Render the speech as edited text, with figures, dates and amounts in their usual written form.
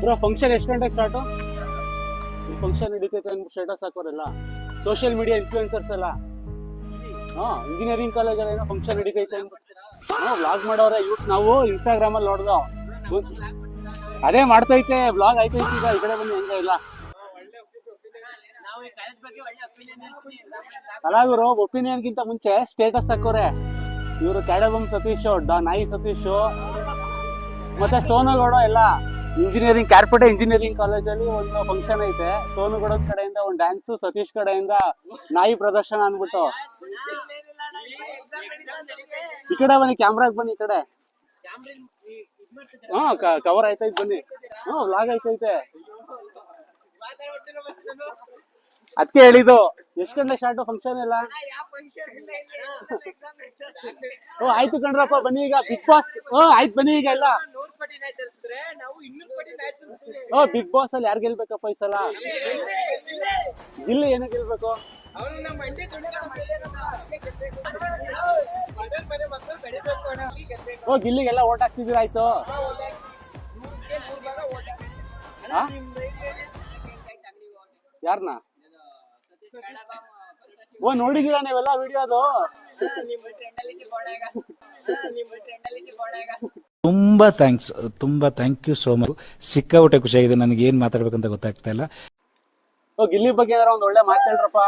Bro function ಎಷ್ಟು ಗಂಟೆಗೆ start? Function ನಡೀತೈತೆ ಅಂದ್ಬಿಟ್ಟು ಸ್ಟೇಟಸ್ ಹಾಕೋರಲ್ಲ ಸೋಷಿಯಲ್ ಮೀಡಿಯಾ ಇನ್ಫ್ಲೂಯೆನ್ಸರ್ಸ್ ಎಲ್ಲ. ಇಂಜಿನಿಯರಿಂಗ್ ಕಾಲೇಜಲ್ಲಿ ಏನೋ ಫಂಕ್ಷನ್ ನಡೀತೈತೆ ಅಂದ್ಬಿಟ್ಟು ವ್ಲಾಗ್ ಮಾಡೋರೆ ಯೂತ್. ನಾವು ಇನ್ಸ್ಟಾಗ್ರಾಮಲ್ಲಿ ನೋಡ್ದೋ ಅದೇ ಮಾಡ್ತೈತೆ ವ್ಲಾಗ್ ಆಯ್ತೈತೆ. ಈಗ ಈ ಕಡೆ ಬನ್ನಿ ಹೆಂಗ ಇಲ್ಲ ಅಲ್ಲ ಗುರು, ಒಪಿನಿಯನ್ಗಿಂತ ಮುಂಚೆ ಸ್ಟೇಟಸ್ ಹಾಕೋರೆ ಇವರು. ಕ್ಯಾಡಬಮ್ ಸತೀಶ್, ನಾಯಿ ಸತೀಶ್, ಮತ್ತೆ ಸೋನುಗೌಡ ಎಲ್ಲ ಇಂಜಿನಿಯರಿಂಗ್ ಕಾರ್ಪೊರೇಟ್ ಇಂಜಿನಿಯರಿಂಗ್ ಕಾಲೇಜಲ್ಲಿ ಒಂದು ಫಂಕ್ಷನ್ ಐತೆ. ಸೋನುಗೌಡ ಕಡೆಯಿಂದ ಒಂದು ಡ್ಯಾನ್ಸು, ಸತೀಶ್ ಕಡೆಯಿಂದ ನಾಯಿ ಪ್ರದರ್ಶನ ಅನ್ಬಿಟ್ಟು. ಈ ಕಡೆ ಬನ್ನಿ, ಕ್ಯಾಮ್ರಾಗ್ ಬನ್ನಿ ಈ ಕಡೆ. ಕವರ್ ಆಯ್ತೈತೆ ಬನ್ನಿ. ವ್ಲಾಗ್ ಆಯ್ತೈತೆ. ಅದಕ್ಕೆ ಹೇಳಿದ್ದು ಎಷ್ಟು ಗಂಟೆ ಸ್ಟಾರ್ಟ್ ಫಂಕ್ಷನ್ ಎಲ್ಲ? ಆಯ್ತು ಕಣ್ರಪ್ಪ, ಬನ್ನಿ ಈಗ ಬಿಗ್ ಬಾಸ್. ಆಯ್ತು ಬನ್ನಿ ಈಗ ಎಲ್ಲ. ಬಿಗ್ ಬಾಸ್ ಅಲ್ಲಿ ಯಾರು ಗೆಲ್ಬೇಕಪ್ಪ ಈ ಸಲ? ಗಿಲ್ಲಿ ಏನಕ್ಕೆ ಗೆಲ್ಬೇಕು? ಗಿಲ್ಲಿಗೆಲ್ಲ ಓಟ್ ಹಾಕ್ತಿದ್ದೀರ ಆಯ್ತು. ಯಾರನ್ನ? ನೋಡಿದೀರಾ ನೀವೆಲ್ಲ ವಿಡಿಯೋ? ಅದು ತುಂಬಾ ಥ್ಯಾಂಕ್ ಯು ಸೋ ಮಚ್. ಸಿಕ್ಕಾಬಿಟ್ಟೆ ಖುಷಿಯಾಗಿದೆ. ನನಗೆ ಏನ್ ಮಾತಾಡ್ಬೇಕಂತ ಗೊತ್ತಾಗ್ತಾ ಇಲ್ಲ. ಗಿಲ್ಲಿ ಬಗ್ಗೆ ಏನಾರ ಒಂದ್ ಒಳ್ಳೆ ಮಾತಾಡ್ರಪ್ಪ.